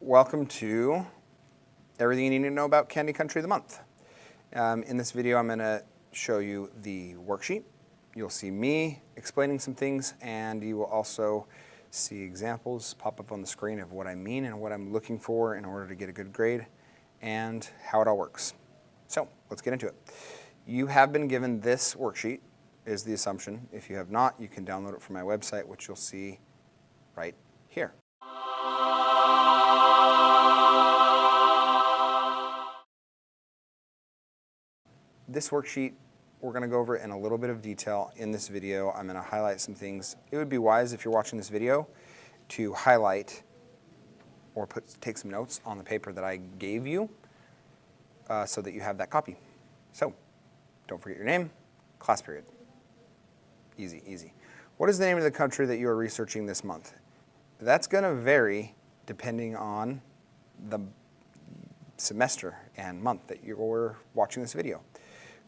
welcome to everything you need to know about Candy Country of the Month. In this video, I'm going to show you the worksheet. You'll see me explaining some things, and you will also see examples pop up on the screen of what I mean and what I'm looking for in order to get a good grade and how it all works. So let's get into it. You have been given this worksheet, is the assumption. If you have not, you can download it from my website, which you'll see right here. This worksheet, we're going to go over it in a little bit of detail in this video. I'm going to highlight some things. It would be wise if you're watching this video to highlight or take some notes on the paper that I gave you so that you have that copy. So, don't forget your name, class period. Easy, easy. What is the name of the country that you are researching this month? That's going to vary depending on the semester and month that you're watching this video.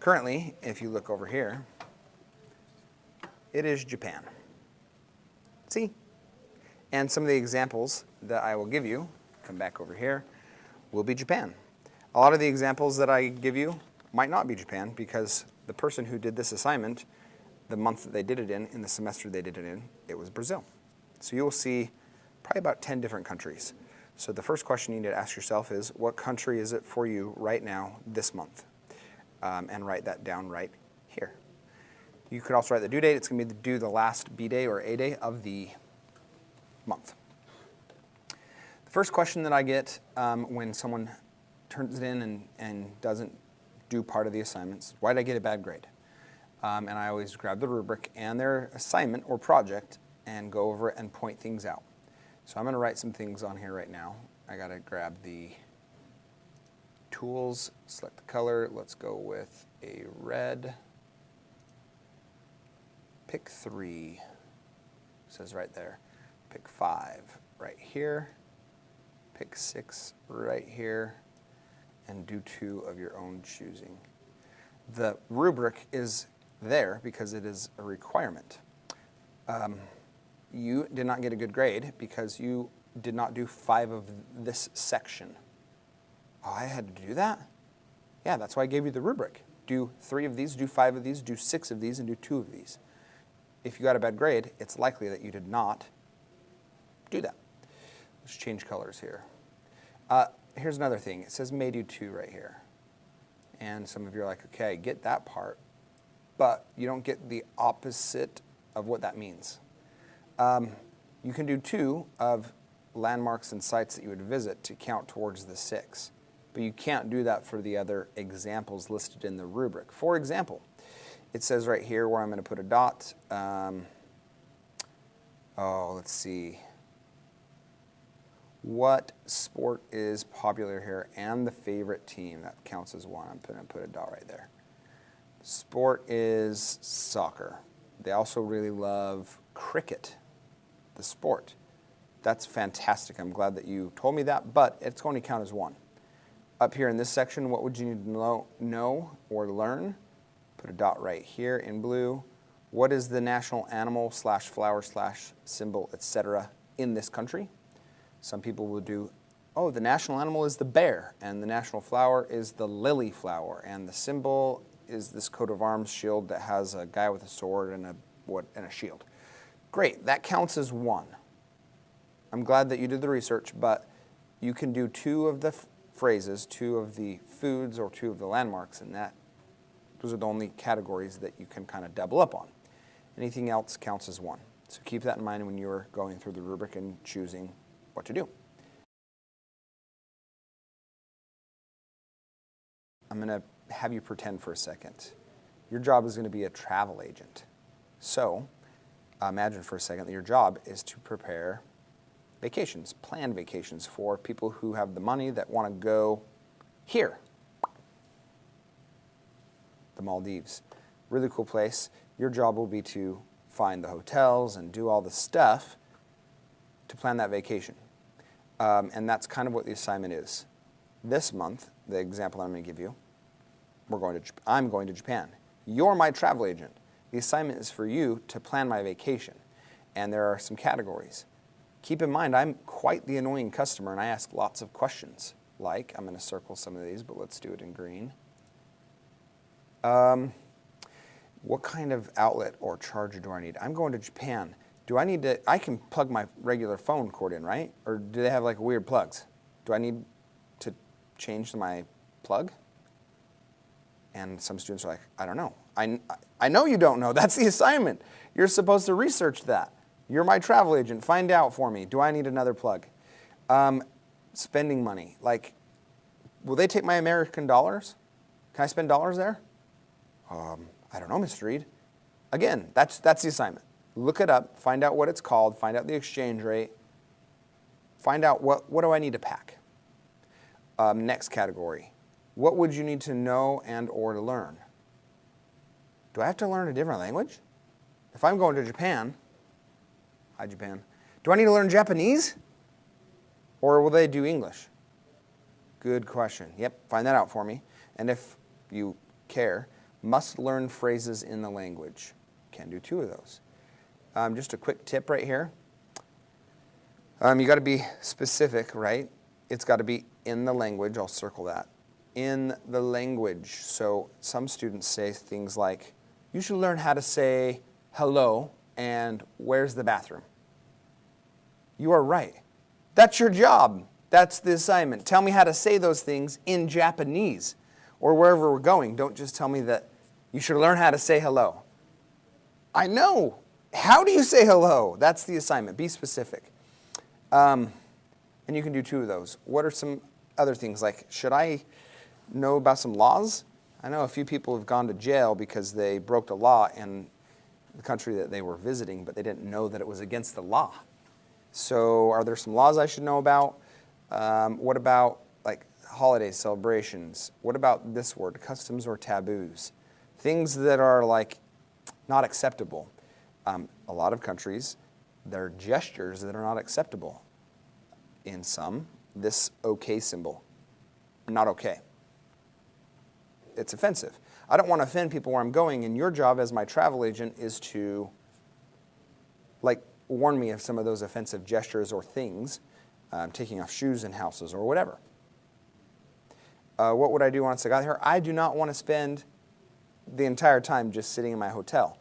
Currently, if you look over here, it is Japan. See? And some of the examples that I will give you, come back over here, will be Japan. A lot of the examples that I give you might not be Japan because the person who did this assignment, the month that they did it in the semester they did it in, it was Brazil. So you will see probably about 10 different countries. So the first question you need to ask yourself is, what country is it for you right now this month? And write that down right here. You could also write the due date. It's going to be due the last B day or A day of the month. The first question that I get when someone turns it in and doesn't do part of the assignments, why did I get a bad grade? And I always grab the rubric and their assignment or project and go over it and point things out. So I'm going to write some things on here right now. I got to grab the tools, select the color. Let's go with a red. Pick 3, says right there. Pick 5 right here. Pick 6 right here. And do 2 of your own choosing. The rubric is there because it is a requirement. You did not get a good grade because you did not do 5 of this section. Oh, I had to do that? Yeah, that's why I gave you the rubric. Do 3 of these, do 5 of these, do 6 of these, and do 2 of these. If you got a bad grade, it's likely that you did not do that. Let's change colors here. Here's another thing. It says may do 2 right here. And some of you are like, okay, I get that part, but you don't get the opposite of what that means. You can do 2 of landmarks and sites that you would visit to count towards the 6. But you can't do that for the other examples listed in the rubric. For example, it says right here where I'm going to put a dot. Let's see. What sport is popular here and the favorite team? That counts as 1. I'm going to put a dot right there. Sport is soccer. They also really love cricket, the sport. That's fantastic. I'm glad that you told me that, but it's going to count as 1. Up here in this section, what would you need to know or learn? Put a dot right here in blue. What is the national animal / flower / symbol, etc. in this country? Some people will do, oh, the national animal is the bear, and the national flower is the lily flower, and the symbol is this coat of arms shield that has a guy with a sword and a shield. Great, that counts as 1. I'm glad that you did the research, but you can do 2 of the phrases, 2 of the foods, or 2 of the landmarks, and those are the only categories that you can kind of double up on. Anything else counts as 1. So keep that in mind when you're going through the rubric and choosing what to do. I'm going to have you pretend for a second. Your job is going to be a travel agent. So imagine for a second that your job is to prepare vacations, planned vacations for people who have the money that want to go here. The Maldives. Really cool place. Your job will be to find the hotels and do all the stuff to plan that vacation. And that's kind of what the assignment is. This month, the example I'm going to give you, I'm going to Japan. You're my travel agent. The assignment is for you to plan my vacation. And there are some categories. Keep in mind, I'm quite the annoying customer and I ask lots of questions. Like, I'm going to circle some of these, but let's do it in green. What kind of outlet or charger do I need? I'm going to Japan. Do I need to, I can plug my regular phone cord in, right? Or do they have like weird plugs? Do I need to change my plug? And some students are like, I don't know. I know you don't know. That's the assignment. You're supposed to research that. You're my travel agent. Find out for me. Do I need another plug? Spending money. Like, will they take my American dollars? Can I spend dollars there? I don't know, Mr. Reid. Again, that's the assignment. Look it up. Find out what it's called. Find out the exchange rate. Find out what do I need to pack. Next category. What would you need to know and or to learn? Do I have to learn a different language? If I'm going to Japan, hi Japan, do I need to learn Japanese? Or will they do English? Good question. Yep, find that out for me. And if you care, must learn phrases in the language. Can do 2 of those. Just a quick tip right here. You got to be specific, right? It's got to be in the language. I'll circle that. In the language. So some students say things like, you should learn how to say hello and where's the bathroom? You are right. That's your job. That's the assignment. Tell me how to say those things in Japanese or wherever we're going. Don't just tell me that you should learn how to say hello. I know. How do you say hello? That's the assignment. Be specific. And you can do 2 of those. What are some other things? Like, should I know about some laws? I know a few people have gone to jail because they broke the law in the country that they were visiting, but they didn't know that it was against the law. So are there some laws I should know about? What about like holiday celebrations? What about this word, customs or taboos? Things that are like not acceptable. A lot of countries, there are gestures that are not acceptable. In some, this okay symbol, not okay. It's offensive. I don't want to offend people where I'm going, and your job as my travel agent is to like warn me of some of those offensive gestures or things, taking off shoes in houses or whatever. What would I do once I got here? I do not want to spend the entire time just sitting in my hotel.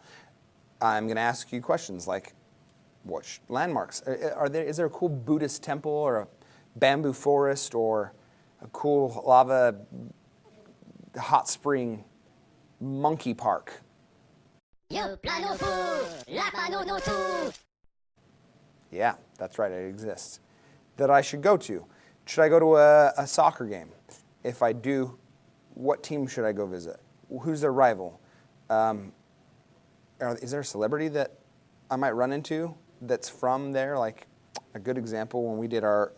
I'm going to ask you questions like, what landmarks? Is there a cool Buddhist temple or a bamboo forest or a cool lava hot spring monkey park? Yeah, that's right, it exists. That I should go to. Should I go to a soccer game? If I do, what team should I go visit? Who's their rival? Is there a celebrity that I might run into that's from there? Like a good example, when we did our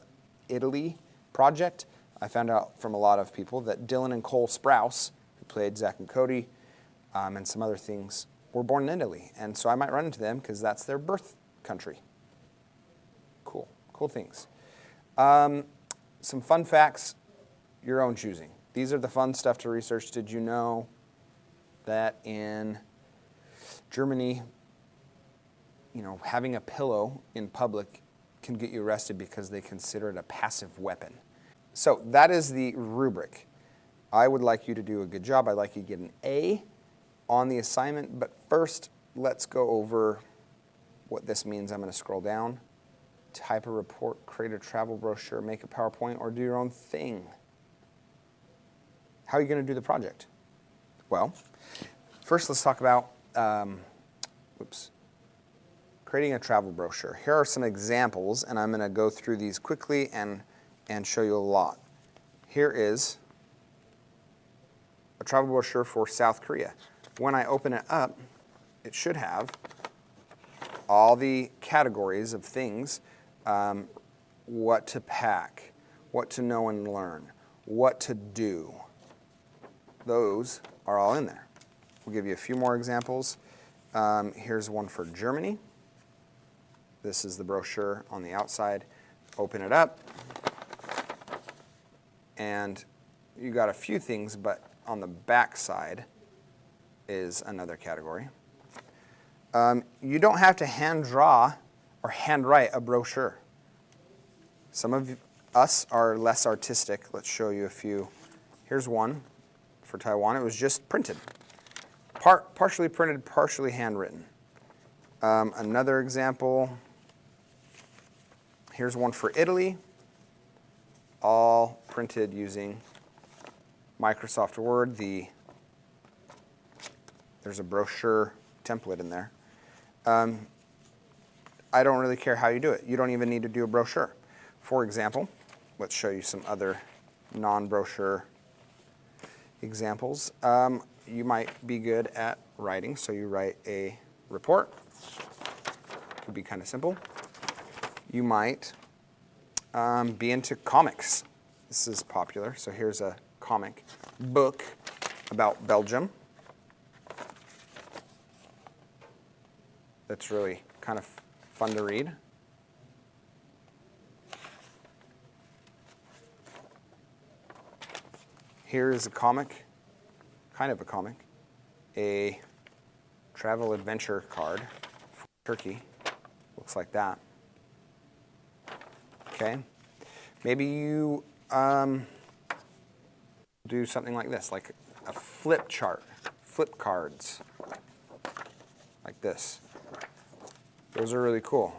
Italy project, I found out from a lot of people that Dylan and Cole Sprouse, who played Zach and Cody, and some other things, were born in Italy. And so I might run into them because that's their birth country. Cool things. Some fun facts, your own choosing. These are the fun stuff to research. Did you know that in Germany, having a pillow in public can get you arrested because they consider it a passive weapon? So that is the rubric. I would like you to do a good job. I'd like you to get an A on the assignment. But first, let's go over what this means. I'm going to scroll down. Type a report, create a travel brochure, make a PowerPoint, or do your own thing. How are you going to do the project? Well, first let's talk about creating a travel brochure. Here are some examples, and I'm going to go through these quickly and show you a lot. Here is a travel brochure for South Korea. When I open it up, it should have all the categories of things, what to pack, what to know and learn, what to do. Those are all in there. We'll give you a few more examples. Here's one for Germany. This is the brochure on the outside. Open it up, and you got a few things, but on the back side is another category. You don't have to hand draw or handwrite a brochure. Some of us are less artistic. Let's show you a few. Here's one for Taiwan. It was just printed. Partially printed, partially handwritten. Another example, here's one for Italy, all printed using Microsoft Word. There's a brochure template in there. I don't really care how you do it. You don't even need to do a brochure. For example, let's show you some other non-brochure examples. You might be good at writing, so you write a report. Could be kind of simple. You might be into comics. This is popular. So here's a comic book about Belgium. That's really kind of fun to read. Here's a comic, kind of a comic, a travel adventure card for Turkey. Looks like that. Okay. Maybe you do something like this, like a flip chart, flip cards, like this. Those are really cool,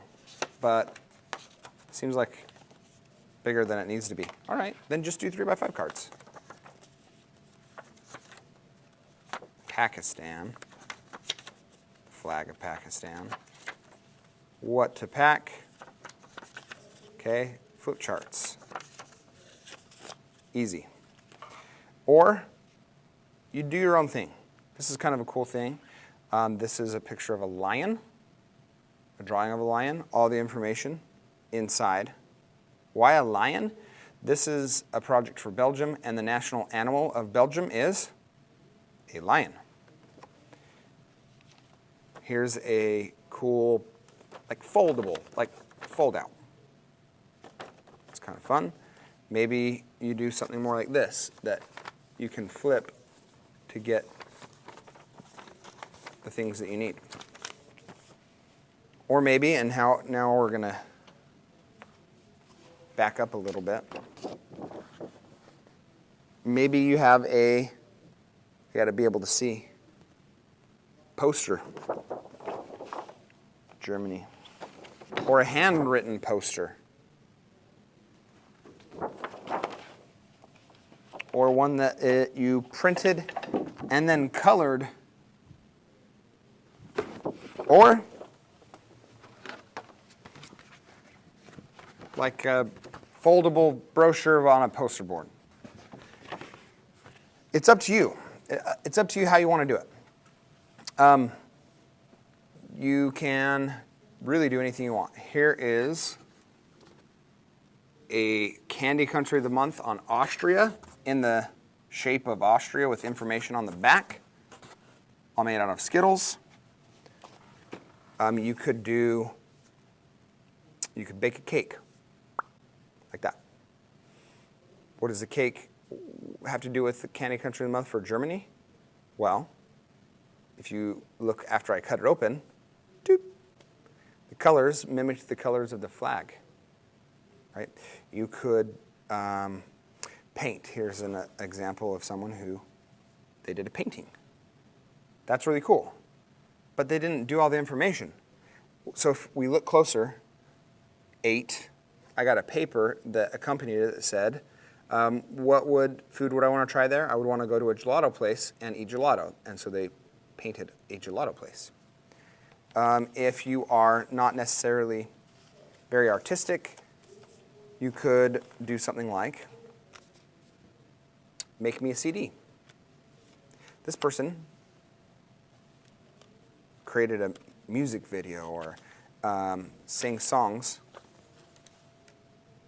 but it seems like bigger than it needs to be. All right, then just do 3x5 cards. Pakistan, flag of Pakistan. What to pack? Okay, flip charts. Easy. Or you do your own thing. This is kind of a cool thing. This is a picture of a lion, a drawing of a lion, all the information inside. Why a lion? This is a project for Belgium, and the national animal of Belgium is a lion. Here's a cool, like foldable, like fold out. It's kind of fun. Maybe you do something more like this, that you can flip to get the things that you need. Or maybe, and now we're gonna back up a little bit. Maybe you have you gotta be able to see, poster, Germany, or a handwritten poster, or one that you printed and then colored, or like a foldable brochure on a poster board. It's up to you. It's up to you how you want to do it. You can really do anything you want. Here is a Candy Country of the Month on Austria in the shape of Austria with information on the back, all made out of Skittles. You could bake a cake like that. What does the cake have to do with the Candy Country of the Month for Germany? Well, if you look after I cut it open, doop, the colors mimic the colors of the flag, right? You could paint. Here's an example of someone who they did a painting. That's really cool. But they didn't do all the information. So if we look closer, 8, I got a paper that accompanied it that said, what food would I want to try there? I would want to go to a gelato place and eat gelato. And so they painted a gelato place. If you are not necessarily very artistic, you could do something like, make me a CD. This person created a music video or sang songs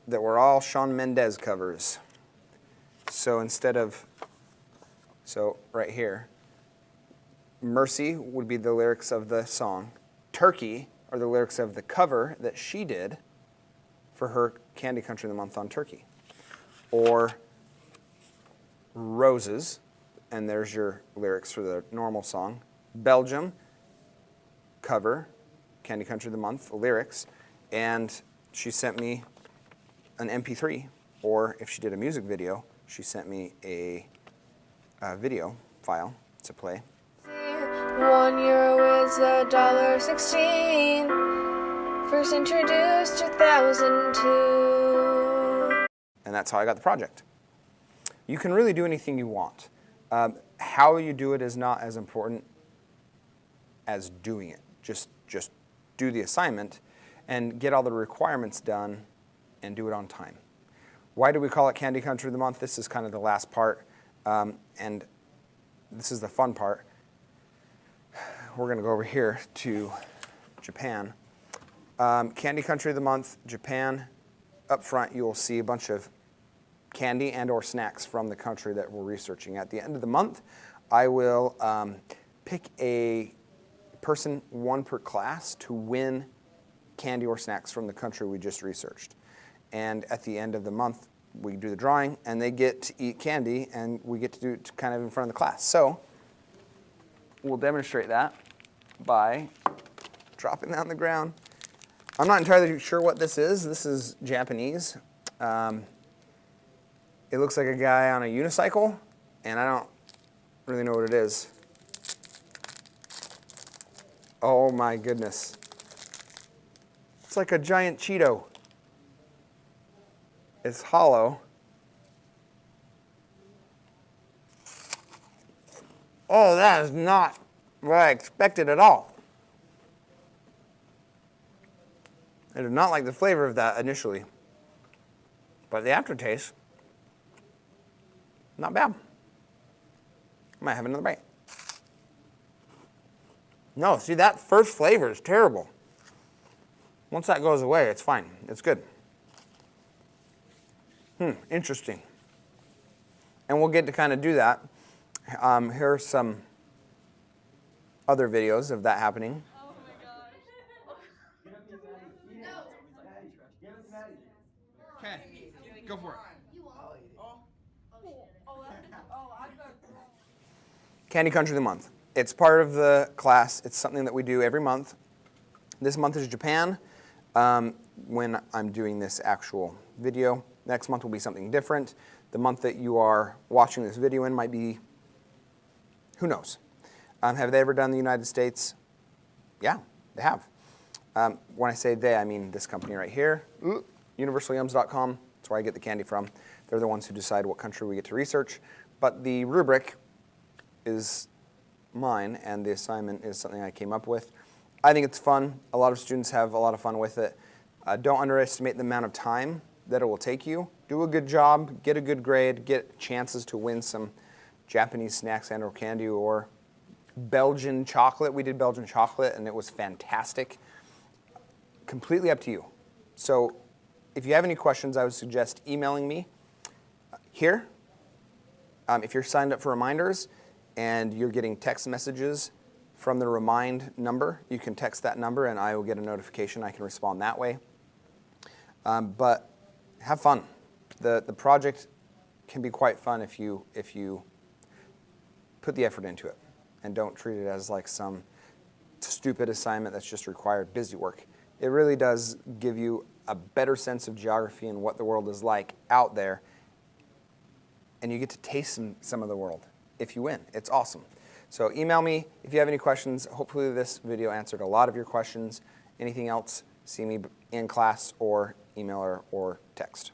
that were all Shawn Mendes covers. So right here, Mercy would be the lyrics of the song. Turkey are the lyrics of the cover that she did for her Candy Country of the Month on Turkey. Or Roses, and there's your lyrics for the normal song. Belgium, cover, Candy Country of the Month, lyrics. And she sent me an MP3, or if she did a music video, she sent me a video file to play. €1 is $1.16. First introduced 2002. And that's how I got the project. You can really do anything you want. How you do it is not as important as doing it. Just do the assignment and get all the requirements done and do it on time. Why do we call it Candy Country of the Month? This is kind of the last part, and this is the fun part. We're going to go over here to Japan. Candy Country of the Month, Japan. Up front, you will see a bunch of candy and or snacks from the country that we're researching. At the end of the month, I will pick a person, one per class, to win candy or snacks from the country we just researched. And at the end of the month, we do the drawing, and they get to eat candy, and we get to do it kind of in front of the class. So we'll demonstrate that by dropping that on the ground. I'm not entirely sure what this is. This is Japanese. It looks like a guy on a unicycle, and I don't really know what it is. Oh my goodness. It's like a giant Cheeto. It's hollow. Oh, that is not what I expected at all. I did not like the flavor of that initially, but the aftertaste, not bad. I might have another bite. No, see, that first flavor is terrible. Once that goes away, it's fine. It's good. Interesting. And we'll get to kind of do that. Here are some other videos of that happening. Oh my gosh. Okay, go for it. Candy Country of the Month. It's part of the class. It's something that we do every month. This month is Japan when I'm doing this actual video. Next month will be something different. The month that you are watching this video in might be, who knows? Have they ever done the United States? Yeah, they have. When I say they, I mean this company right here, universalyums.com. That's where I get the candy from. They're the ones who decide what country we get to research. But the rubric is mine, and the assignment is something I came up with. I think it's fun. A lot of students have a lot of fun with it. Don't underestimate the amount of time that it will take you. Do a good job, get a good grade, get chances to win some Japanese snacks and or candy, or Belgian chocolate. We did Belgian chocolate, and it was fantastic. Completely up to you. So if you have any questions, I would suggest emailing me here. If you're signed up for reminders and you're getting text messages from the Remind number, you can text that number and I will get a notification. I can respond that way. But have fun. The project can be quite fun if you put the effort into it and don't treat it as like some stupid assignment that's just required busy work. It really does give you a better sense of geography and what the world is like out there, and you get to taste some of the world if you win. It's awesome. So email me if you have any questions. Hopefully this video answered a lot of your questions. Anything else, see me in class or email or text.